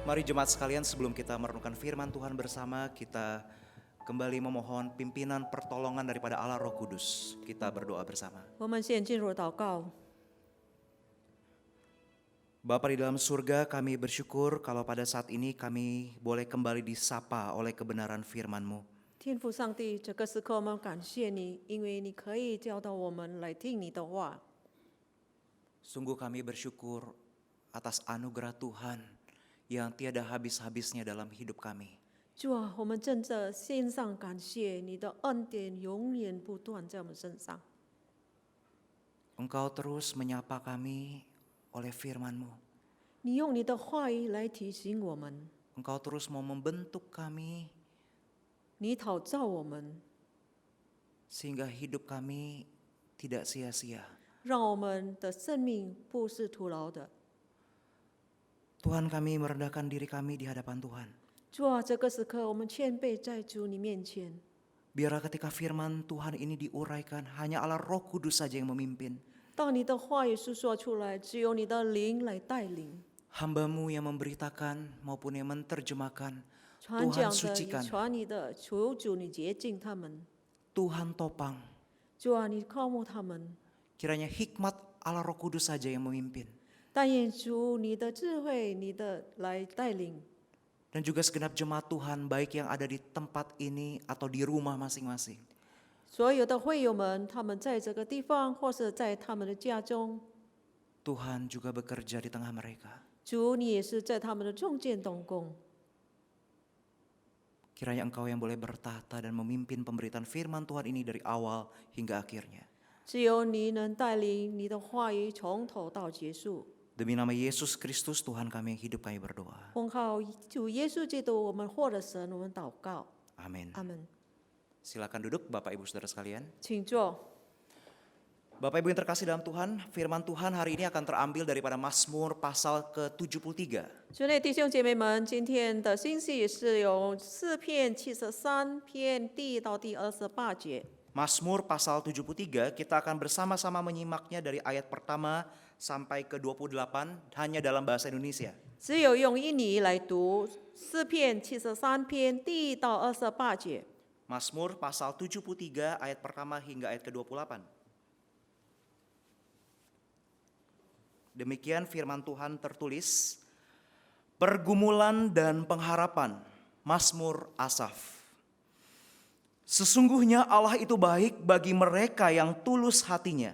Mari jemaat sekalian, sebelum kita merenungkan firman Tuhan bersama, kita kembali memohon pimpinan pertolongan daripada Allah Roh Kudus. Kita berdoa bersama. 我们现进入祷告。 Bapa di dalam surga, kami bersyukur kalau pada saat ini kami boleh kembali disapa oleh kebenaran firman-Mu. 天父上帝，这个时刻我们感谢你，因为你可以教导我们来听你的话。 Sungguh kami bersyukur atas anugerah Tuhan yang tiada habis-habisnya dalam hidup kami. 主啊，我们正在献上感谢，你的恩典永远不断在我们身上。 Engkau terus menyapa kami oleh firman-Mu. 你用你的话语来提醒我们， Engkau terus mau membentuk kami 你讨造我们， sehingga hidup kami tidak sia-sia. 让我们的生命不是徒劳的。 Tuhan, kami merendahkan diri kami di hadapan Tuhan. 主啊，这个时刻我们谦卑在主你面前。 Biarlah ketika firman Tuhan ini diuraikan, hanya Allah Roh Kudus saja yang memimpin. 当你的话语述说出来，只有你的灵来带领。 Hamba-Mu yang memberitakan maupun yang menerjemahkan, 传 Tuhan 讲的、 sucikan. 传你的，求主你洁净他们。 Tuhan topang. 主啊，你靠慕他们。 Kiranya hikmat Allah Roh Kudus saja yang memimpin. 但愿主你的智慧、你的来带领， Dan juga segenap jemaat Tuhan, baik yang ada di tempat ini atau di rumah masing-masing. 所有的会友们，他们在这个地方或是在他们的家中， Tuhan juga bekerja di tengah mereka. 主你也是在他们的中间动工。 Kiranya Engkau yang boleh bertata dan memimpin pemberitaan firman Tuhan ini dari awal hingga akhirnya. 只有你能带领你的话语从头到结束。 Demi nama Yesus Kristus Tuhan kami yang hidup, kami berdoa. 奉靠主耶稣基督，我们获了神，我们祷告。 Amin. 阿门。 Silakan duduk Bapak Ibu Saudara sekalian. 请坐。 Bapak Ibu yang terkasih dalam Tuhan, firman Tuhan hari ini akan terambil daripada Mazmur pasal ke-73. 主内弟兄姐妹们，今天的信息是由诗篇73篇第1到第28节。 Mazmur pasal 73, kita akan bersama-sama menyimaknya dari ayat pertama sampai ke-28 hanya dalam bahasa Indonesia. 只有用印尼来读诗篇73篇第1到28节。 Mazmur pasal 73 ayat pertama hingga ayat ke-28. Demikian firman Tuhan tertulis, pergumulan dan pengharapan, Mazmur Asaf. Sesungguhnya Allah itu baik bagi mereka yang tulus hatinya,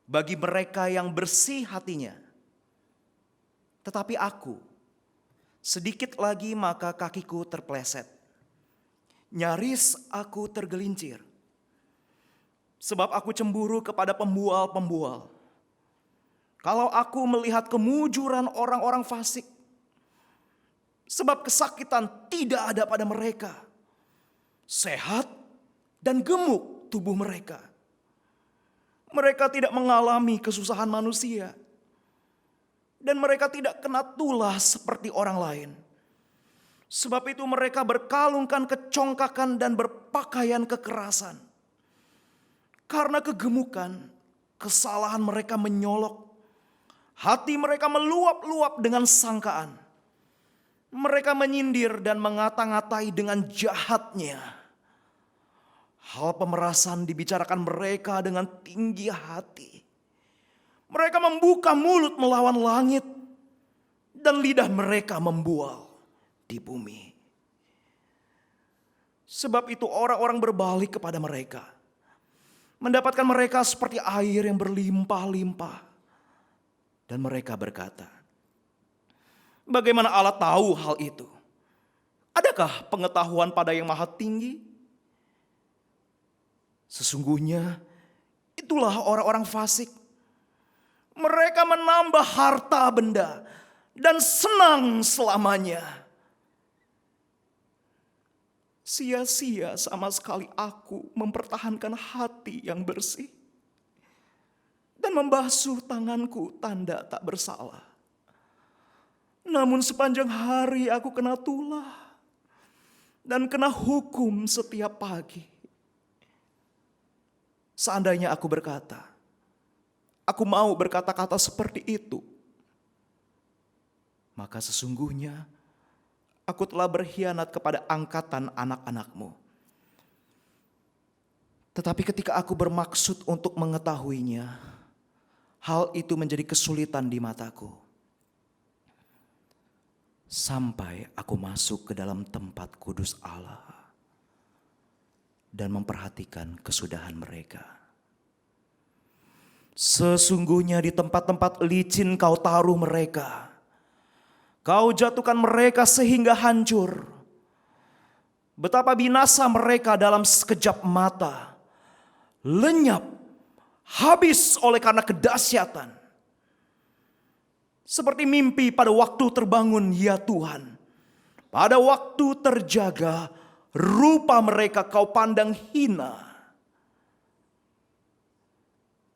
bagi mereka yang bersih hatinya. Tetapi aku, sedikit lagi maka kakiku terpeleset. Nyaris aku tergelincir. Sebab aku cemburu kepada pembual-pembual. Kalau aku melihat kemujuran orang-orang fasik, sebab kesakitan tidak ada pada mereka. Sehat dan gemuk tubuh mereka. Mereka tidak mengalami kesusahan manusia. Dan mereka tidak kena tulah seperti orang lain. Sebab itu mereka berkalungkan kecongkakan dan berpakaian kekerasan. Karena kegemukan, kesalahan mereka menyolok. Hati mereka meluap-luap dengan sangkaan. Mereka menyindir dan mengata-ngatai dengan jahatnya. Hal pemerasan dibicarakan mereka dengan tinggi hati. Mereka membuka mulut melawan langit. Dan lidah mereka membual di bumi. Sebab itu orang-orang berbalik kepada mereka. Mendapatkan mereka seperti air yang berlimpah-limpah. Dan mereka berkata, bagaimana Allah tahu hal itu? Adakah pengetahuan pada yang maha tinggi? Sesungguhnya itulah orang-orang fasik. Mereka menambah harta benda dan senang selamanya. Sia-sia sama sekali aku mempertahankan hati yang bersih. Dan membasuh tanganku tanda tak bersalah. Namun sepanjang hari aku kena tulah. Dan kena hukum setiap pagi. Seandainya aku berkata, aku mau berkata-kata seperti itu, maka sesungguhnya aku telah berkhianat kepada angkatan anak-anakmu. Tetapi ketika aku bermaksud untuk mengetahuinya, hal itu menjadi kesulitan di mataku. Sampai aku masuk ke dalam tempat kudus Allah dan memperhatikan kesudahan mereka. Sesungguhnya di tempat-tempat licin kau taruh mereka. Kau jatuhkan mereka sehingga hancur. Betapa binasa mereka dalam sekejap mata. Lenyap, habis oleh karena kedahsyatan. Seperti mimpi pada waktu terbangun, ya Tuhan. Pada waktu terjaga, rupa mereka kau pandang hina.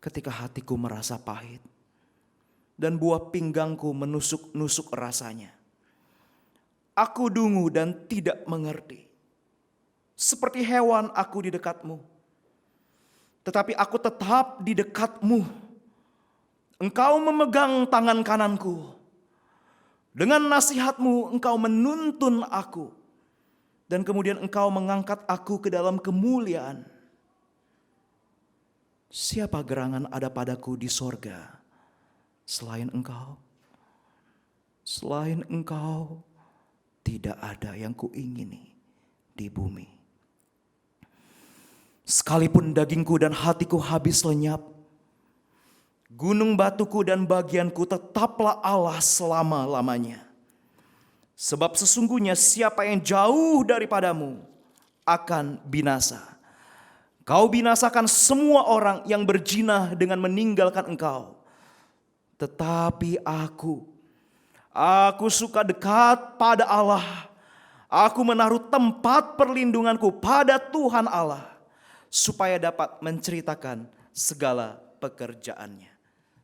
Ketika hatiku merasa pahit dan buah pinggangku menusuk-nusuk rasanya, aku dungu dan tidak mengerti. Seperti hewan aku di dekatmu, tetapi aku tetap di dekatmu. Engkau memegang tangan kananku. Dengan nasihatmu engkau menuntun aku. Dan kemudian engkau mengangkat aku ke dalam kemuliaan. Siapa gerangan ada padaku di sorga selain engkau? Selain engkau tidak ada yang kuingini di bumi. Sekalipun dagingku dan hatiku habis lenyap, gunung batuku dan bagianku tetaplah Allah selama-lamanya. Sebab sesungguhnya siapa yang jauh daripadamu akan binasa. Kau binasakan semua orang yang berzina dengan meninggalkan engkau. Tetapi aku suka dekat pada Allah. Aku menaruh tempat perlindunganku pada Tuhan Allah, supaya dapat menceritakan segala pekerjaannya.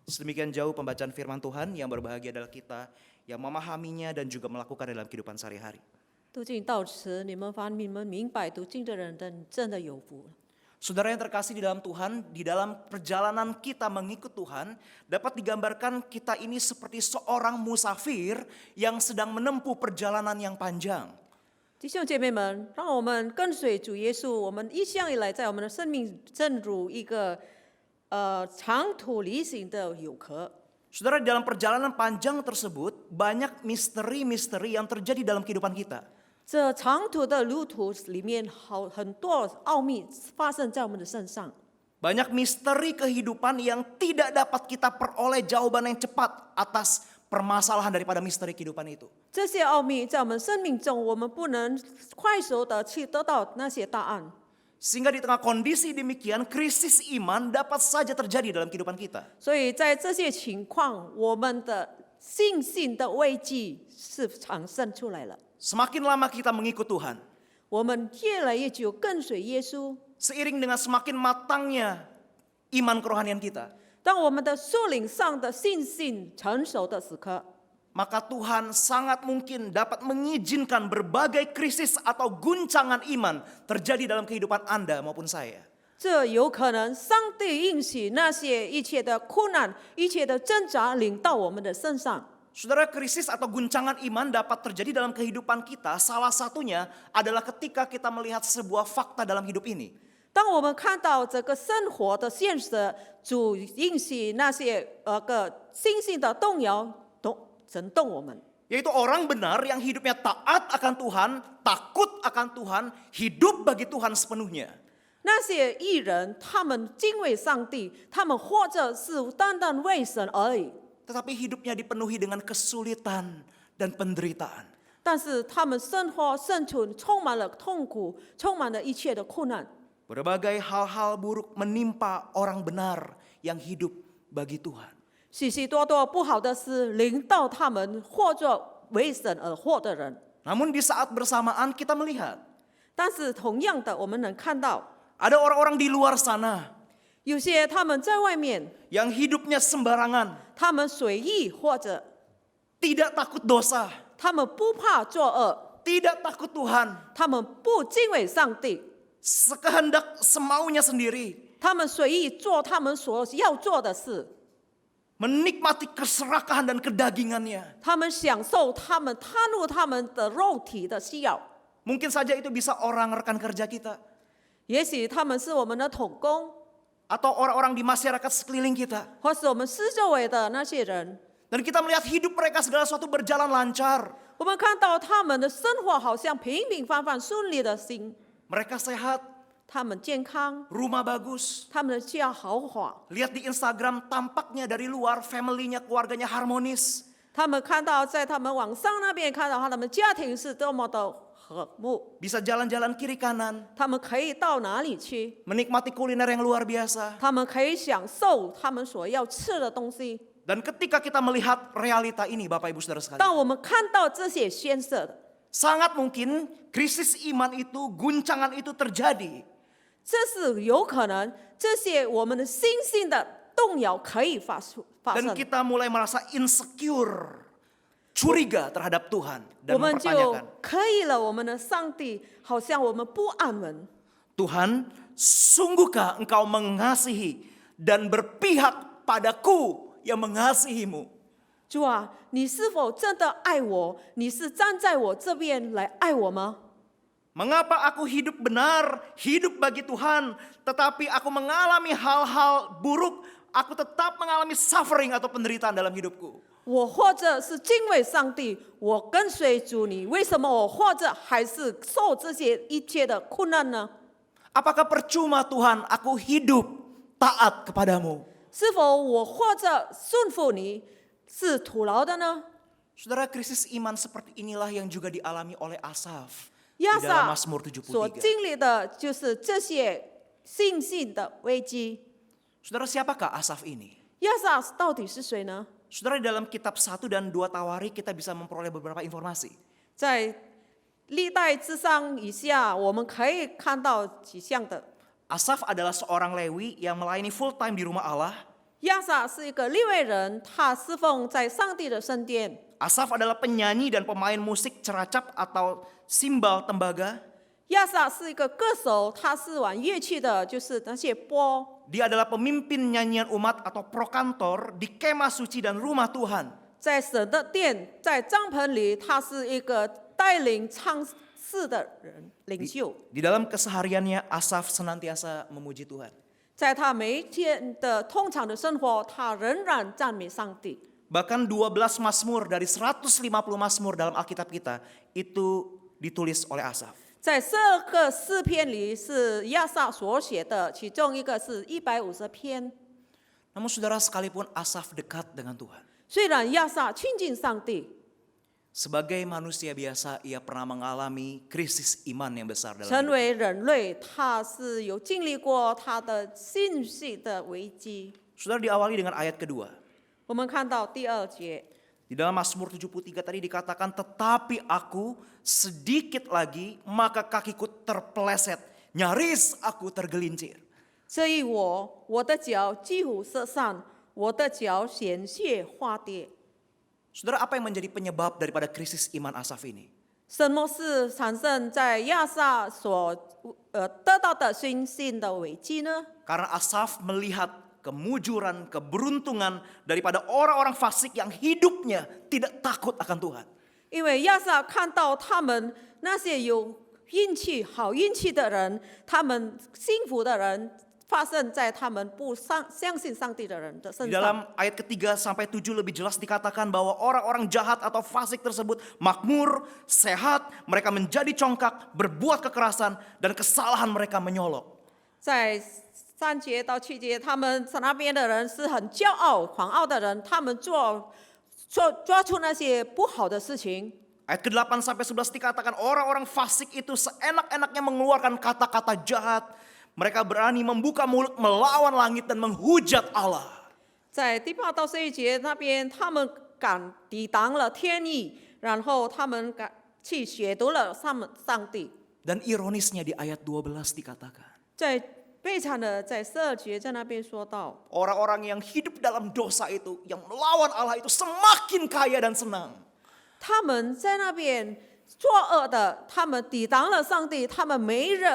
Sedemikian jauh pembacaan firman Tuhan. Yang berbahagia adalah kita yang memahaminya dan juga melakukan dalam kehidupan sehari-hari. 读经到此，你们明白读经的人真的有福。 Saudara yang terkasih di dalam Tuhan, di dalam perjalanan kita mengikut Tuhan, dapat digambarkan kita ini seperti seorang musafir yang sedang menempuh perjalanan yang panjang. 弟兄姐妹们，让我们跟随主耶稣，我们一向以来在我们的生命正如一个长途旅行的游客。 Saudara, dalam perjalanan panjang tersebut banyak misteri-misteri yang terjadi dalam kehidupan kita. 这长途的路途里面，很多奥秘发生在我们的身上。 Banyak misteri kehidupan yang tidak dapat kita peroleh jawaban yang cepat atas permasalahan daripada misteri kehidupan itu. 这些奥秘在我们生命中，我们不能快速的去得到那些答案。 Sehingga di tengah kondisi demikian, krisis iman dapat saja terjadi dalam kehidupan kita. 所以在这些情况，我们的信心的危机是产生出来了。 Semakin lama kita mengikut Tuhan, 我们越来越久跟随耶稣， seiring dengan semakin matangnya iman kerohanian kita, 当我们的属灵上的信心成熟的时刻， maka Tuhan sangat mungkin dapat mengizinkan berbagai krisis atau guncangan iman terjadi dalam kehidupan Anda maupun saya. 这有可能上帝允许那些一切的苦难、一切的挣扎临到我们的身上。 Saudara, krisis atau guncangan iman dapat terjadi dalam kehidupan kita. Salah satunya adalah ketika kita melihat sebuah fakta dalam hidup ini. 当我们看到这个生活的现实，主允许那些信心的动摇震动我们。 Yaitu orang benar yang hidupnya taat akan Tuhan, takut akan Tuhan, hidup bagi Tuhan sepenuhnya. 那些义人，他们敬畏上帝，他们活着是单单为神而已。 Tetapi hidupnya dipenuhi dengan kesulitan dan penderitaan. 但是他们生活生存充满了痛苦，充满了一切的苦难。 Berbagai hal-hal buruk menimpa orang benar yang hidup bagi Tuhan. 许许多多不好的事临到他们活着为神而活的人。 Namun di saat bersamaan kita melihat 但是同样的，我们能看到 ada orang-orang di luar sana 有些他们在外面， yang hidupnya sembarangan, 他们随意活着， tidak takut dosa, 他们不怕作恶， tidak takut Tuhan, 他们不敬畏上帝， sekehendak semaunya sendiri. 他们随意做他们所要做的事。menikmati keserakahan dan kedagingannya. 他们享受他们贪入他们的肉体的需要。 Mungkin saja itu bisa orang rekan kerja kita, 也许他们是我们的同工， atau orang-orang di masyarakat sekeliling kita. 或是我们四周围的那些人。 Dan kita melihat hidup mereka segala sesuatu berjalan lancar. 我们看到他们的生活好像平平凡凡、顺利的行， Mereka sehat, 他们健康， rumah bagus. 他们的家豪华。 Lihat di Instagram tampaknya dari luar family-nya, keluarganya harmonis. 他们看到在他们网上那边看到他们家庭是多么的和睦， Bisa jalan-jalan kiri kanan, 他们可以到哪里去？ menikmati kuliner yang luar biasa. 他们可以享受他们所要吃的东西。 Dan ketika kita melihat realita ini, Bapak Ibu Saudara sekalian, 当我们看到这些显色的， sangat mungkin krisis iman itu, guncangan itu terjadi. 这是有可能，这些我们的信心的动摇可以发生。 Dan kita mulai merasa insecure, curiga terhadap Tuhan 我 dan 们就 mempertanyakan, 可以了，我们的上帝好像我们不安稳。 Tuhan, sungguhkah Engkau mengasihi dan berpihak padaku yang mengasihimu? 主啊，你是否真的爱我？你是站在我这边来爱我吗？ Mengapa aku hidup benar, hidup bagi Tuhan, tetapi aku mengalami hal-hal buruk, aku tetap mengalami suffering atau penderitaan dalam hidupku? 我或者是敬畏上帝，我跟随主你，为什么我或者还是受这些一切的困难呢？ Apakah percuma Tuhan aku hidup taat kepadamu? 是否我或者顺服你是徒劳的呢？ Saudara, krisis iman seperti inilah yang juga dialami oleh Asaf 亚 di dalam 萨 Mazmur 所 73. 经历的就是这些信心的危机。 Saudara, siapakah Asaf ini? 亚萨到底是谁呢？ Saudara, di dalam kitab 1 dan 2 Tawarik kita bisa memperoleh beberapa informasi. 在历代之上以下，我们可以看到几项的。 Asaf adalah seorang Lewi yang melayani full time di rumah Allah. 亚萨是一个利未人，他侍奉在上帝的圣殿。 Asaf adalah penyanyi dan pemain musik ceracap atau simbal tembaga. 亚萨是一个歌手，他是玩乐器的，就是那些钵。 Dia adalah pemimpin nyanyian umat atau prokantor di kemah suci dan rumah Tuhan. 在神的殿，在帐篷里，他是一个带领唱诗的人领袖。 Di dalam kesehariannya Asaf senantiasa memuji Tuhan. 在他每一天的通常的生活，他仍然赞美上帝。 Bahkan 12 mazmur dari 150 mazmur dalam Alkitab kita itu ditulis oleh Asaf. 在这个诗篇里是亚萨所写的，其中一个是150篇。 Namun saudara, sekalipun Asaf dekat dengan Tuhan, 虽然亚萨亲近上帝， sebagai manusia biasa ia pernah mengalami krisis iman yang besar dalam 成 hidup. 为人类，他是有经历过他的信息的危机。 Saudara, diawali dengan ayat kedua. 我们看到第2节， Di dalam Mazmur 73 tadi dikatakan, tetapi aku sedikit lagi maka kakiku terpeleset, nyaris aku tergelincir. 这一我的脚几乎折上，我的脚险些滑跌。 Saudara, apa yang menjadi penyebab daripada krisis iman Asaf ini? 什么是产生在亚萨所得到的信心的危机呢？ Karena Asaf melihat kemujuran, keberuntungan daripada orang-orang fasik yang hidupnya tidak takut akan Tuhan. 因为亚萨看到他们那些有运气、好运气的人，他们幸福的人，发生在他们不相信上帝的人的 Di 身上。 dalam ayat ketiga sampai 7 lebih jelas dikatakan bahwa orang-orang jahat atau fasik tersebut makmur, sehat, mereka menjadi congkak, berbuat kekerasan, dan kesalahan mereka menyolok. 在3节到7节，他们那边的人是很骄傲、狂傲的人，他们抓出那些不好的事情。 Ayat ke-8 sampai 11 dikatakan orang-orang fasik itu seenak-enaknya mengeluarkan kata-kata jahat. Mereka berani membuka mulut melawan langit dan menghujat Allah. 在第8到11节那边，他们敢抵挡了天意，然后他们敢去亵渎了上帝。 Dan ironisnya di ayat 12 dikatakan, 在悲惨的在12节在那边说到， orang-orang yang hidup dalam dosa itu, yang melawan Allah itu semakin kaya dan senang. 他们在那边作恶的，他们抵挡了上帝，他们每一日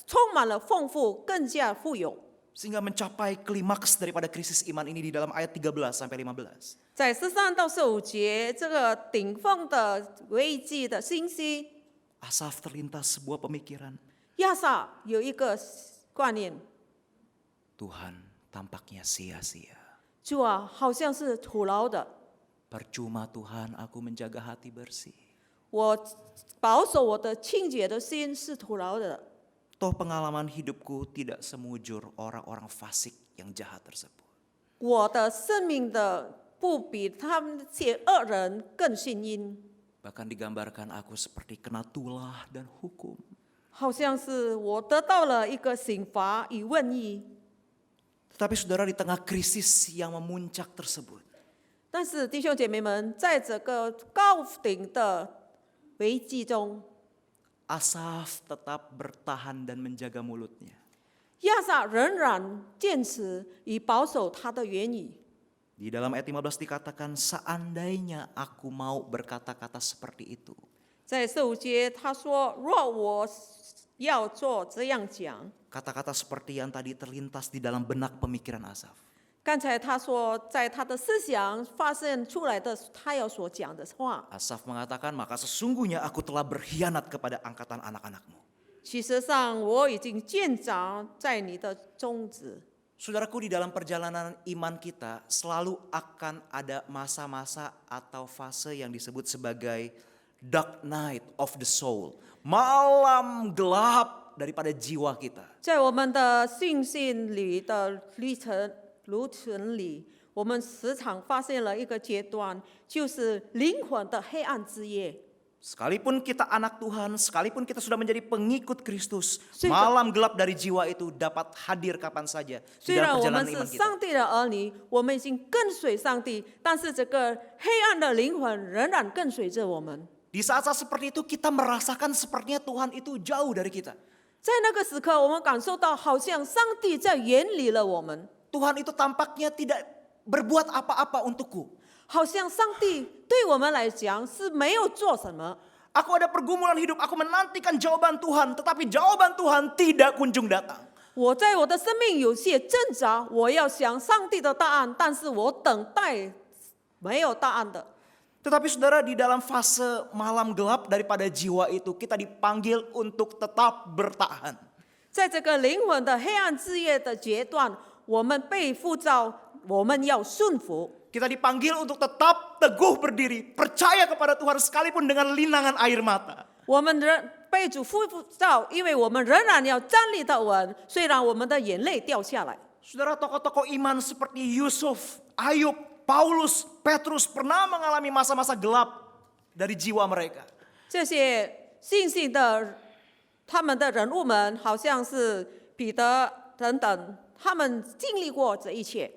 充满了丰富，更加富有。Sehingga mencapai klimaks daripada krisis iman ini di dalam ayat 13 sampai 15. 在13到15节这个顶峰的危机的信息， Asaf terlintas sebuah pemikiran. 亚萨有一个观念， Tuhan tampaknya sia-sia. 主啊，好像是徒劳的。 Percuma Tuhan aku menjaga hati bersih. 我保守我的清洁的心是徒劳的。 Toh pengalaman hidupku tidak semujur orang-orang fasik yang jahat tersebut. 我的生命的不比他们这些恶人更幸运， Bahkan digambarkan aku seperti kena tulah dan hukum. 好像是我得到了一个刑罚与瘟疫。 Tetapi saudara, di tengah krisis yang memuncak tersebut, 但是弟兄姐妹们，在这个高顶的危机中， Asaf tetap bertahan dan menjaga mulutnya. 亚萨仍然坚持与保守他的言语。 Di dalam ayat 15 dikatakan, seandainya aku mau berkata-kata seperti itu. 在15节他说：“若我要做这样讲。” Kata-kata seperti yang tadi terlintas di dalam benak pemikiran Asaf. 刚才他说，在他的思想发现出来的，他要所讲的话。 Asaf mengatakan, maka sesungguhnya aku telah berkhianat kepada angkatan anak-anakmu. 其实上，我已经建造在你的宗旨。 Saudaraku, di dalam perjalanan iman kita selalu akan ada masa-masa atau fase yang disebut sebagai dark night of the soul. Malam gelap daripada jiwa kita. 在我们的信心里的路程里，我们时常发现了一个阶段，就是灵魂的黑暗之夜。 Sekalipun kita anak Tuhan, sekalipun kita sudah menjadi pengikut Kristus, Sehingga- malam gelap dari jiwa itu dapat hadir kapan saja di 虽然 dalam 我们 perjalanan 是 iman kita. 上帝的儿女，我们已经跟随上帝，但是这个黑暗的灵魂仍然跟随着我们。 Di saat-saat seperti itu kita merasakan sepertinya Tuhan itu jauh dari kita. 在那个时刻，我们感受到好像上帝在远离了我们， Tuhan itu tampaknya tidak berbuat apa-apa untukku. 好像上帝对我们来讲是没有做什么。 Aku ada pergumulan hidup, aku menantikan jawaban Tuhan, tetapi jawaban Tuhan tidak kunjung datang. 我在我的生命有些挣扎，我要想上帝的答案，但是我等待没有答案的。 Tetapi saudara, di dalam fase malam gelap daripada jiwa itu, kita dipanggil untuk tetap bertahan. 在这个灵魂的黑暗之夜的阶段，我们被呼召，我们要顺服。 Kita dipanggil untuk tetap teguh berdiri, percaya kepada Tuhan sekalipun dengan linangan air mata. 我们仍被主呼召，因为我们仍然要站立得稳，虽然我们的眼泪掉下来。 Saudara, tokoh-tokoh iman seperti Yusuf, Ayub, Paulus, Petrus pernah mengalami masa-masa gelap dari jiwa mereka. 这些信心的他们的人物们，好像是彼得等等，他们经历过这一切。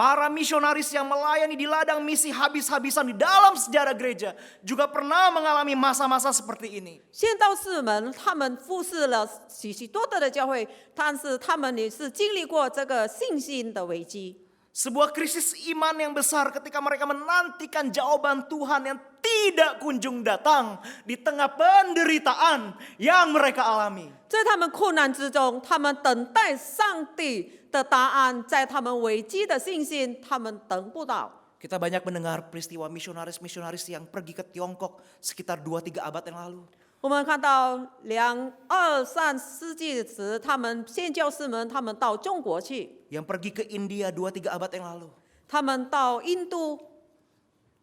Para misionaris yang melayani di ladang misi habis-habisan di dalam sejarah gereja juga pernah mengalami masa-masa seperti ini. 宣道士们，他们服侍了许许多多的教会，但是他们也是经历过这个信心的危机。 Sebuah krisis iman yang besar ketika mereka menantikan jawaban Tuhan yang tidak kunjung datang di tengah penderitaan yang mereka alami. 在他们困难之中，他们等待上帝的答案，在他们危机的信心，他们等不到。 Kita banyak mendengar peristiwa misionaris-misionaris yang pergi ke Tiongkok sekitar 2-3 abad yang lalu. 我们看到2、2、3世纪时，他们宣教士们，他们到中国去， Yang pergi ke India 2-3 abad yang lalu. 他们到印度，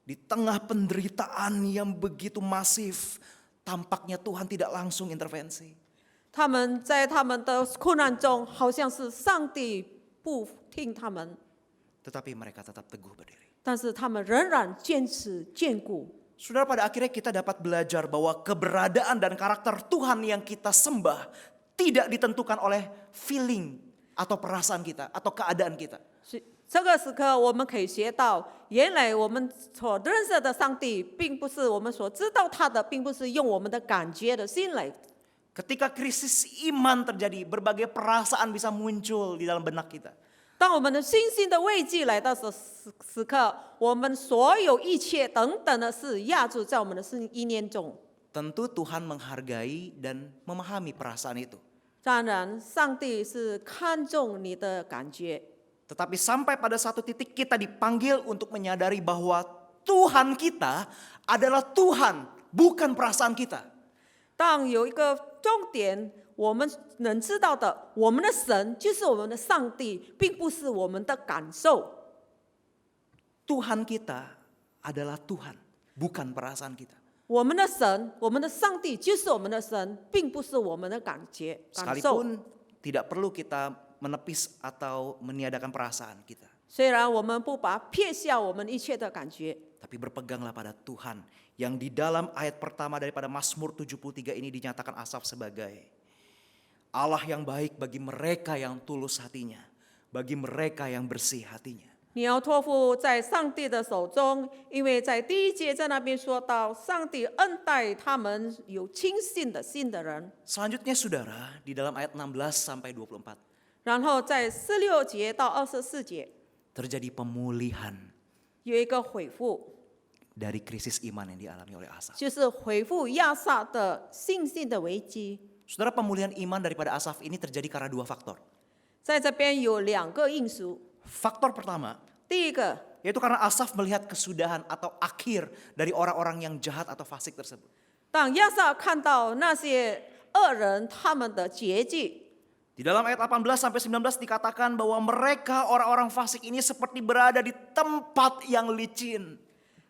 Di tengah penderitaan yang begitu masif, tampaknya Tuhan tidak langsung intervensi. 他们在他们的困难中，好像是上帝不听他们， Tetapi mereka tetap teguh berdiri. 但是他们仍然坚持坚固。 Saudara, pada akhirnya kita dapat belajar bahwa keberadaan dan karakter Tuhan yang kita sembah tidak ditentukan oleh feeling atau perasaan kita atau keadaan kita. 这个时刻，我们可以学到，原来我们所认识的上帝，并不是我们所知道他的，并不是用我们的感觉的心来。 Ketika krisis iman terjadi, berbagai perasaan bisa muncul di dalam benak kita. 当我们的信心的危机来到时刻，我们所有一切等等的事压住在我们的意念中。 Tentu Tuhan menghargai dan memahami perasaan itu. 当然，上帝是看重你的感觉， Tetapi sampai pada satu titik kita dipanggil untuk menyadari bahwa Tuhan kita adalah Tuhan, bukan perasaan kita. 当有一个重点，我们能知道的，我们的神就是我们的上帝，并不是我们的感受。 Tuhan kita adalah Tuhan, bukan perasaan kita. 我们的神，我们的上帝就是我们的神，并不是我们的感觉、感受。 Sekalipun tidak perlu kita menepis atau meniadakan perasaan kita. 虽然我们不把撇下我们一切的感觉， Tapi berpeganglah pada Tuhan yang di dalam ayat pertama daripada Mazmur 73 ini dinyatakan Asaf sebagai Allah yang baik bagi mereka yang tulus hatinya, bagi mereka yang bersih hatinya. 你要托付在上帝的手中，因为在第一节在那边说到，上帝恩待他们有清信的心的人。 Selanjutnya saudara, di dalam ayat 16 sampai 24然后在16节到24节 terjadi pemulihan 有一个回复， dari krisis iman yang dialami oleh Asaf. 就是回复亚萨的信心的危机。 Saudara, pemulihan iman daripada Asaf ini terjadi karena dua faktor. 在这边有2个因素， Faktor pertama, 第一个 yaitu karena Asaf melihat kesudahan atau akhir dari orang-orang yang jahat atau fasik tersebut. 当亚萨看到那些恶人他们的结局， Di dalam ayat 18 sampai 19 dikatakan bahwa mereka orang-orang fasik ini seperti berada di tempat yang licin.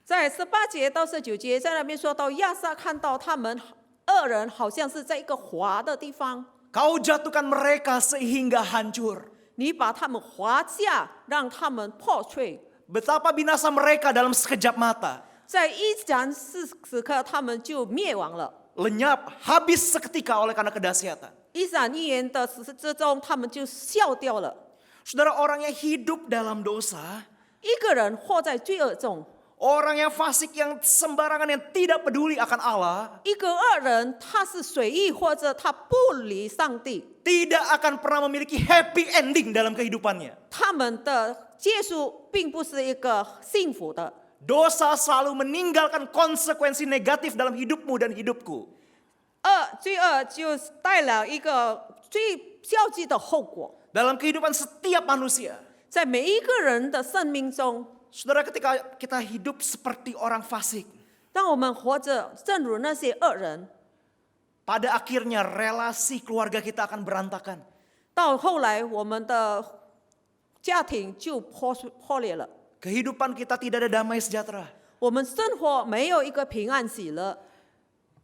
在18节到19节在那边说到亚萨看到他们恶人好像是在一个滑的地方， Kau jatuhkan mereka sehingga hancur. 你把他们滑下，让他们破碎。 Betapa binasa mereka dalam sekejap mata. 在一闪时刻，他们就灭亡了。 Lenyap, habis seketika oleh karena kedahsyatan. 一闪一言的时之中，他们就笑掉了。 Saudara, orang yang hidup dalam dosa, 一个人活在罪恶中， orang yang fasik yang sembarangan yang tidak peduli akan Allah, 一个恶人他是随意或者他不理上帝， tidak akan pernah memiliki happy ending dalam kehidupannya. 他们的结束并不是一个幸福的。 Dosa selalu meninggalkan konsekuensi negatif dalam hidupmu dan hidupku. 罪恶就带了一个最消极的后果， Dalam kehidupan setiap manusia. 在每一个人的生命中， Saudara, ketika kita hidup seperti orang fasik, 当我们活着，正如那些恶人， pada akhirnya relasi keluarga kita akan berantakan. 到后来我们的家庭就破裂了， Kehidupan kita tidak ada damai sejahtera. 我们生活没有一个平安喜乐，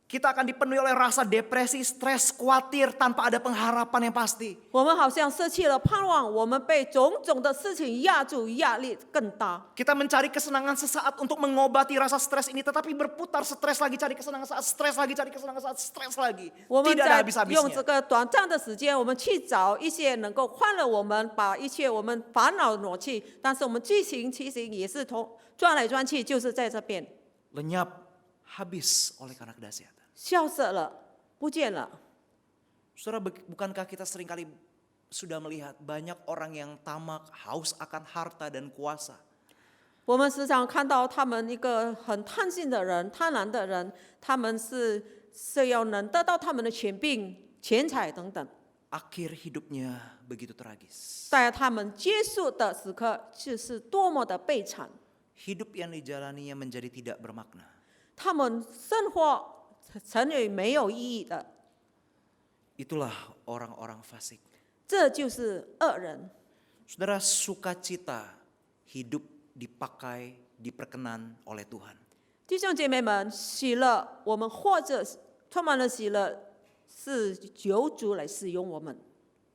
Kita akan dipenuhi oleh rasa depresi, stres, khawatir tanpa ada pengharapan yang pasti. 我们好像失去了盼望，我们被种种的事情压住，压力更大。 Kita mencari kesenangan sesaat untuk mengobati rasa stres ini, tetapi berputar stres lagi, cari kesenangan saat stres lagi, cari kesenangan saat stres lagi. 我们 Tidak 在 ada 用 habis-habisnya. 这个短暂的时间，我们去找一些能够欢乐我们，把一切我们烦恼挪去。但是我们剧情其实也是转来转去，就是在这边 Lenyap, habis oleh karena kedahsyatan. 消失了，不见了。 Saudara, bukankah kita seringkali sudah melihat banyak orang yang tamak, haus akan harta dan kuasa. 我们时常看到他们一个很贪心的人、贪婪的人，他们是要能得到他们的权柄、钱财等等。 Akhir hidupnya begitu tragis. 在他们结束的时刻，就是多么的悲惨。 Hidup yang dijalaninya menjadi tidak bermakna. 他们生活成为没有意义的， Itulah orang-orang fasik. 这就是恶人。 Saudara, sukacita hidup dipakai, diperkenan oleh Tuhan. 弟兄姐妹们，喜乐，我们活着充满了喜乐，是由主来使用我们。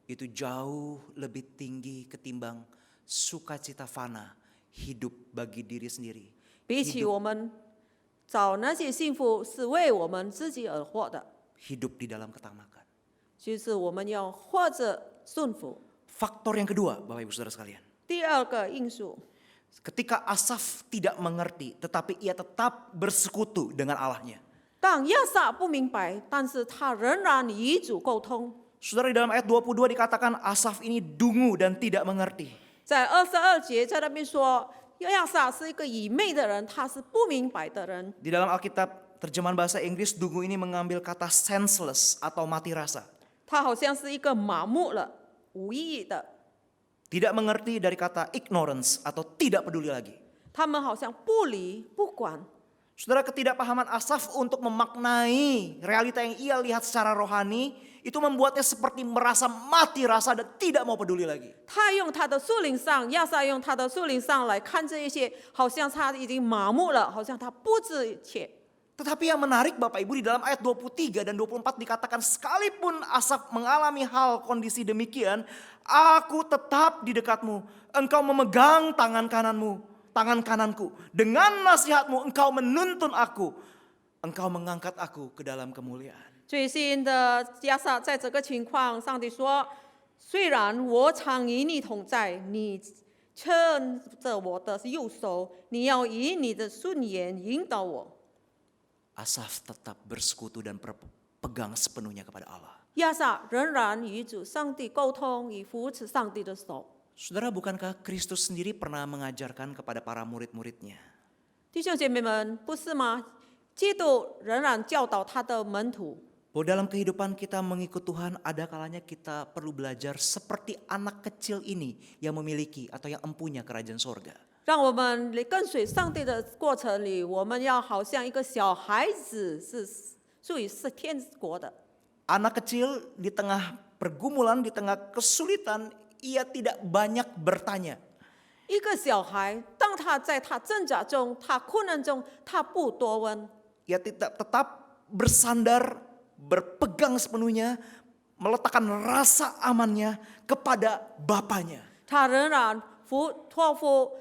Itu jauh lebih tinggi ketimbang sukacita fana hidup bagi diri sendiri. 比起我们找那些幸福是为我们自己而活的， Hidup di dalam ketamakan. 就是我们要活着顺服。 Faktor yang kedua, Bapak Ibu Saudara sekalian. 第二个因素， Ketika Asaf tidak mengerti, tetapi ia tetap bersekutu dengan Allahnya. 当亚萨不明白，但是他仍然与主沟通。 Saudara, di dalam ayat 22 dikatakan Asaf ini dungu dan tidak mengerti. 在22节在那边说，亚萨是一个愚昧的人，他是不明白的人。 Di dalam Alkitab terjemahan bahasa Inggris, dungu ini mengambil kata senseless atau mati rasa. 他好像是一个麻木了、无意义的。 Tidak mengerti dari kata ignorance atau tidak peduli lagi. 他们好像不理不管。 Saudara, ketidakpahaman Asaf untuk memaknai realita yang ia lihat secara rohani itu membuatnya seperti merasa mati rasa dan tidak mau peduli lagi. 他用他的树林上，亚萨用他的树林上来看这一些，好像他已经麻木了，好像他不知一切。 Tetapi yang menarik Bapak Ibu, di dalam ayat 23 dan 24 dikatakan sekalipun Asaf mengalami hal kondisi demikian, aku tetap di dekatmu, engkau memegang tangan kananku, dengan nasihatmu engkau menuntun aku, engkau mengangkat aku ke dalam kemuliaan. 最新的亚萨在这个情况，上帝说：“虽然我常与你同在，你牵着我的右手，你要以你的顺言引导我。” Asaf tetap bersekutu dan berpegang sepenuhnya kepada Allah. 亚萨仍然与主上帝沟通，以扶持上帝的手。 Saudara, bukankah Kristus sendiri pernah mengajarkan kepada para murid-muridnya? 弟兄姐妹们，不是吗？基督仍然教导他的门徒， Bahwa dalam kehidupan kita mengikut Tuhan, ada kalanya kita perlu belajar seperti anak kecil ini yang memiliki atau yang empunya kerajaan sorga. 让我们跟随上帝的过程里，我们要好像一个小孩子，是属于是天国的。 Anak kecil di tengah pergumulan, di tengah kesulitan, ia tidak banyak bertanya. 一个小孩，当他在他挣扎中、他困难中，他不多问， Ia tetap bersandar, berpegang sepenuhnya, meletakkan rasa amannya kepada Bapaknya. 他仍然托付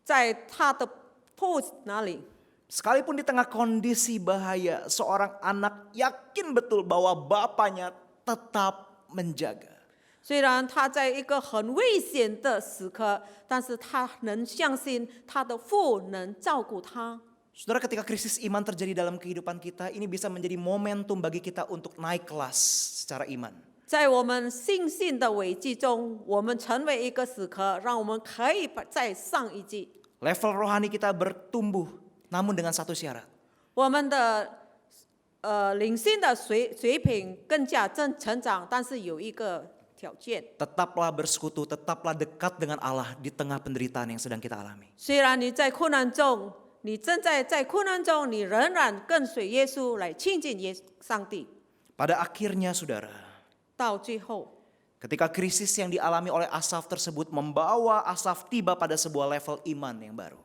在他的父那里。 Sekalipun di tengah kondisi bahaya, seorang anak yakin betul bahwa Bapaknya tetap menjaga. 虽然他在一个很危险的时刻，但是他能相信他的父能照顾他。 Saudara, ketika krisis iman terjadi dalam kehidupan kita, ini bisa menjadi momentum bagi kita untuk naik kelas secara iman. 在我们信心的危机中，我们成为一个时刻，让我们可以再上一级。 Level rohani kita bertumbuh, namun dengan satu syarat. 我们的灵性的水平更加成长，但是有一个条件。 Tetaplah bersekutu, tetaplah dekat dengan Allah di tengah penderitaan yang sedang kita alami. 虽然你在困难中，你正在困难中，你仍然跟随耶稣来亲近上帝。 Pada akhirnya saudara, 到最后， ketika krisis yang dialami oleh Asaf tersebut membawa Asaf tiba pada sebuah level iman yang baru.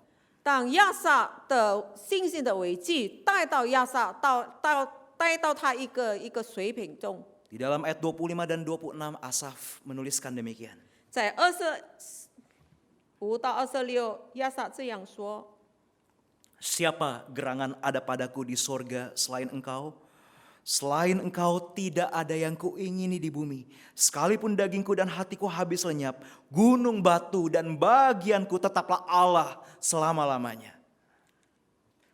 当亚萨的信心的危机带到亚萨带到他一个水平中， Di dalam ayat 25 dan 26 Asaf menuliskan demikian. 在25到26，亚萨这样说： Siapa gerangan ada padaku di sorga selain engkau? Selain engkau tidak ada yang kuingini di bumi. Sekalipun dagingku dan hatiku habis lenyap, gunung batu dan bagianku tetaplah Allah selama-lamanya.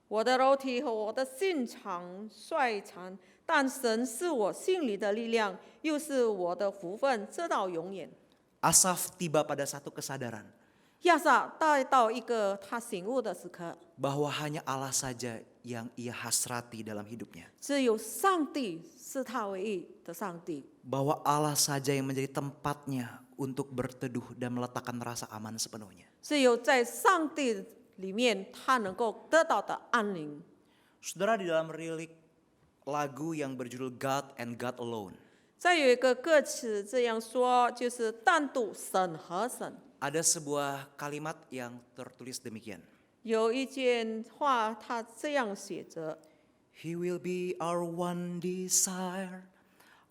我的肉体和我的心肠衰残，但神是我心里的力量，又是我的福分，直到永远。 Asaf tiba pada satu kesadaran 亚萨带到一个他醒悟的时刻， bahwa hanya Allah saja yang ia hasrati dalam hidupnya. 只有上帝是他唯一的上帝， Bahwa Allah saja yang menjadi tempatnya untuk berteduh dan meletakkan rasa aman sepenuhnya. 只有在上帝里面，他能够得到的安宁。 Saudara, di dalam lirik lagu yang berjudul God and God Alone, 再有一个歌词这样说，就是单独神和神。 ada sebuah kalimat yang tertulis demikian. 有一句话，他这样写着： He will be our one desire,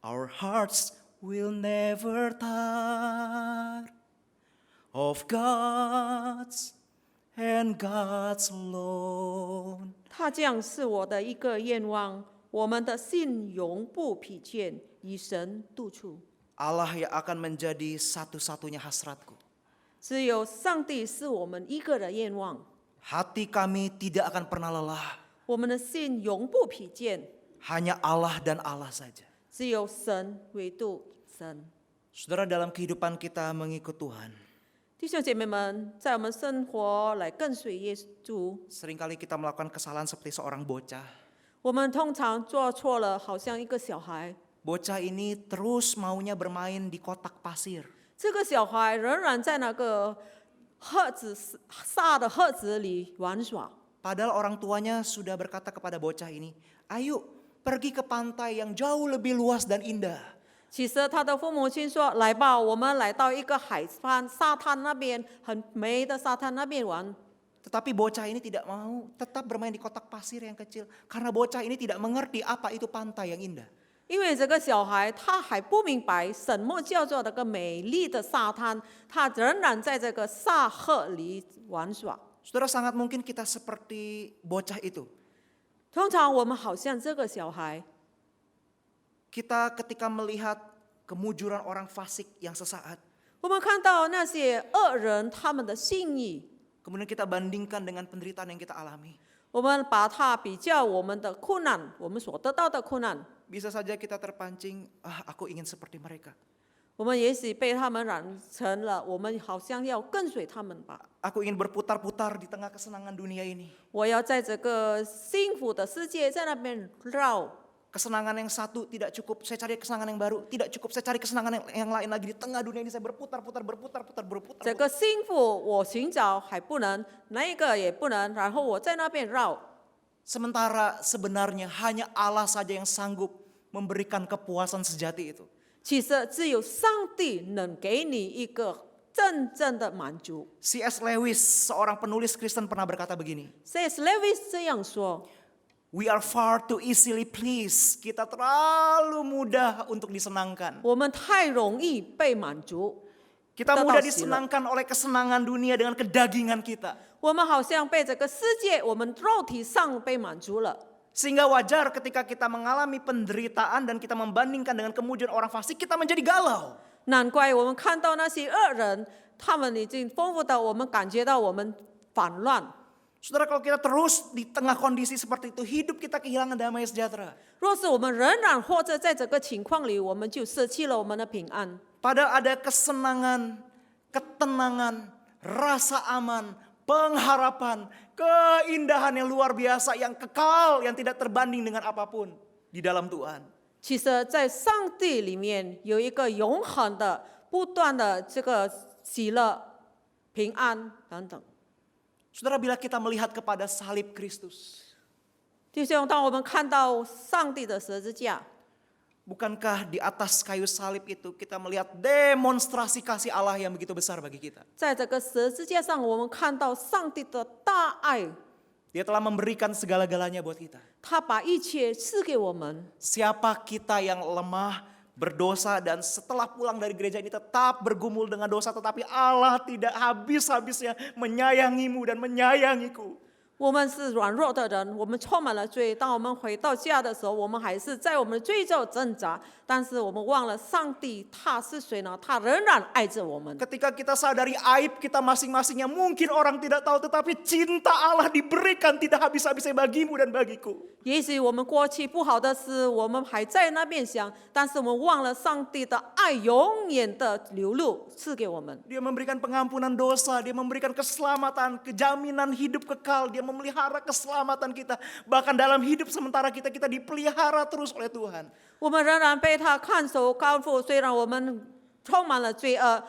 our hearts will never tire of God's and God's alone. 他将是我的一个愿望，我们的心永不疲倦，以神督促。 Allah yang akan menjadi satu-satunya hasratku. 只有上帝是我们一个的愿望， Hati kami tidak akan pernah lelah. 我们的心永不疲倦， Hanya Allah dan Allah saja. 只有神，唯独神。 Saudara, dalam kehidupan kita mengikut Tuhan, 弟兄姐妹们，在我们生活来跟随耶稣， seringkali kita melakukan kesalahan seperti seorang bocah. 我们通常做错了，好像一个小孩， bocah ini terus maunya bermain di kotak pasir. 这个小孩仍然在那个沙的盒子里玩耍。 Padahal orang tuanya sudah berkata kepada bocah ini, ayo pergi ke pantai yang jauh lebih luas dan indah. 其实他的父母亲说：“来吧，我们来到一个海滩沙滩那边，很美的沙滩那边玩。” Tetapi bocah ini tidak mau, tetap bermain di kotak pasir yang kecil. Karena bocah ini tidak mengerti apa itu pantai yang indah. 因为这个小孩他还不明白什么叫做那个美丽的沙滩，他仍然在这个沙河里玩耍。 Saudara, sangat mungkin kita seperti bocah itu. 通常我们好像这个小孩， Kita ketika melihat kemujuran orang fasik yang sesaat, 我们看到那些恶人他们的信义， kemudian kita bandingkan dengan penderitaan yang kita alami. 我们把它比较我们的困难，我们所得到的困难， Bisa saja kita terpancing, aku ingin seperti mereka. 我们也许被他们染成了，我们好像要跟随他们吧。 Aku ingin berputar-putar di tengah kesenangan dunia ini. 我要在这个幸福的世界在那边绕。 Kesenangan yang satu tidak cukup, saya cari kesenangan yang baru. Tidak cukup, saya cari kesenangan yang lain lagi. Di tengah dunia ini saya berputar-putar. 这个幸福我寻找还不能，那一个也不能，然后我在那边绕。 Sementara sebenarnya hanya Allah saja yang sanggup memberikan kepuasan sejati itu. 其实只有上帝能给你一个真正的满足。 C.S. Lewis, seorang penulis Kristen pernah berkata begini. C.S. Lewis 这样说： We are far too easily pleased. Kita terlalu mudah untuk disenangkan. 我们太容易被满足， Kita Kita mudah tahu sila. disenangkan oleh kesenangan dunia dengan kedagingan kita. 我们好像被这个世界，我们肉体上被满足了。 Sehingga wajar ketika kita mengalami penderitaan dan kita membandingkan dengan kemujuran orang fasik, kita menjadi galau. 难怪我们看到那些恶人，他们已经丰富到我们感觉到我们反乱。 Saudara, kalau kita terus di tengah kondisi seperti itu, hidup kita kehilangan damai sejahtera. 若是我们仍然活着在这个情况里，我们就失去了我们的平安。 Padahal ada kesenangan, ketenangan, rasa aman, pengharapan, keindahan yang luar biasa, yang kekal, yang tidak terbanding dengan apapun di dalam Tuhan. 其实，在上帝里面有一个永恒的、不断的这个喜乐、平安等等。 Saudara, bila kita melihat kepada salib Kristus, 弟兄，当我们看到上帝的十字架， bukankah di atas kayu salib itu kita melihat demonstrasi kasih Allah yang begitu besar bagi kita? 在这个十字架上，我们看到上帝的大爱， Dia telah memberikan segala-galanya buat kita. 他把一切赐给我们。 Siapa kita yang lemah, berdosa, dan setelah pulang dari gereja ini tetap bergumul dengan dosa, tetapi Allah tidak habis-habisnya menyayangimu dan menyayangiku. 我们是软弱的人，我们充满了罪。当我们回到家的时候，我们还是在我们的罪中挣扎，但是我们忘了上帝他是谁呢？他仍然爱着我们。 Ketika kita sadari aib kita masing-masingnya, mungkin orang tidak tahu, tetapi cinta Allah diberikan tidak habis-habisnya bagimu dan bagiku. 也许我们过去不好的事，我们还在那边想，但是我们忘了上帝的爱永远的流露赐给我们。 Dia memberikan pengampunan dosa, dia memberikan keselamatan, kejaminan hidup kekal, dia memelihara keselamatan kita. Bahkan dalam hidup sementara kita dipelihara terus oleh Tuhan. 我们仍然被他看守看护，虽然我们充满了罪恶，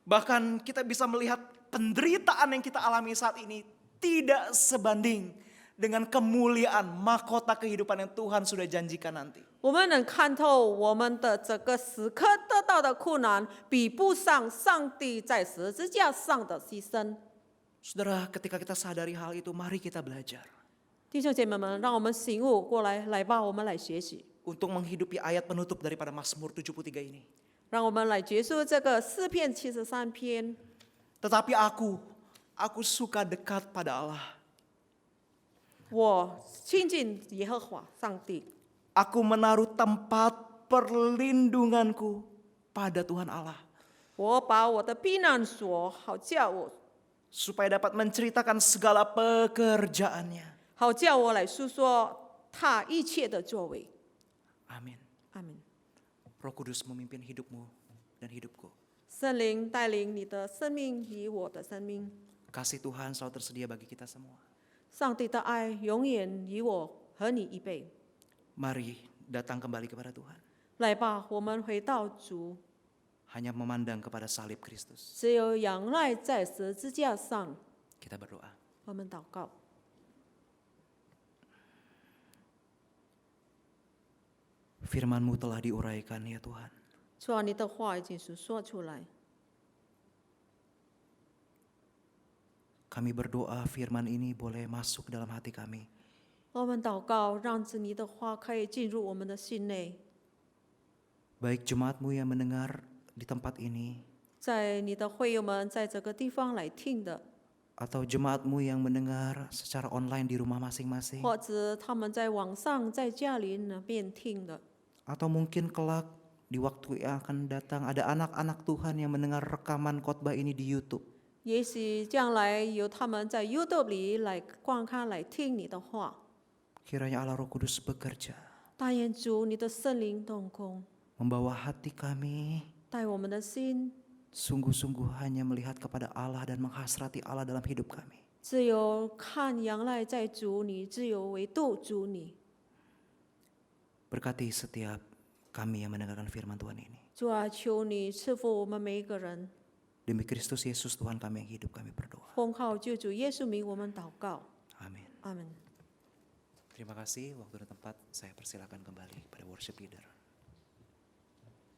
Bahkan kita bisa melihat penderitaan yang kita alami saat ini tidak sebanding dengan kemuliaan mahkota kehidupan yang Tuhan sudah janjikan nanti. 我们能看透我们的这个时刻得到的困难，比不上上帝在十字架上的牺牲。 Saudara, ketika kita sadari hal itu, mari kita belajar 弟兄姐妹们，让我们醒悟过来，来吧，我们来学习， untuk menghidupi ayat penutup daripada Mazmur 73 ini. 让我们来结束这个诗篇73篇。 Tetapi aku suka dekat pada Allah. 我亲近耶和华上帝， Aku menaruh tempat perlindunganku pada Tuhan Allah. 我把我的避难所好叫我， Supaya dapat menceritakan segala pekerjaannya. 好叫我来诉说他一切的作为。 Amin. 阿门。 Roh Kudus memimpin hidupmu dan hidupku. 圣灵带领你的生命与我的生命， Kasih Tuhan selalu tersedia bagi kita semua. 上帝的爱永远与我和你一备。 Mari datang kembali kepada Tuhan. 来吧，我们回到主， Hanya memandang kepada salib Kristus. 只有仰赖在十字架上。 Kita berdoa. 我们祷告， Firman-Mu telah diuraikan ya Tuhan. 主啊，你的话已经是说出来。 Kami berdoa firman ini boleh masuk dalam hati kami. 我们祷告，让着你的话可以进入我们的心内。 Baik jemaat-Mu yang mendengar di tempat ini, 在你的会友们在这个地方来听的， atau jemaat-Mu yang mendengar secara online di rumah masing-masing, 或者他们在网上在家里那边听的， atau mungkin kelak di waktu yang akan datang ada anak-anak Tuhan yang mendengar rekaman khotbah ini di YouTube. 也许将来有他们在 YouTube 里来观看、来听你的话。 Kiranya Allah Roh Kudus bekerja, 但愿主你的圣灵动工， membawa hati kami 带我们的心， sungguh-sungguh hanya melihat kepada Allah dan menghasrati Allah dalam hidup kami. 只有看仰赖在主你，只有唯独主你。 Berkati setiap kami yang mendengarkan firman Tuhan ini. 主啊，求你赐福我们每一个人。 Demi Kristus Yesus Tuhan kami yang hidup kami berdoa. 奉靠救主耶稣名，我们祷告， Amin. 阿门。 Terima kasih. Waktu dan tempat saya persilakan kembali pada worship leader.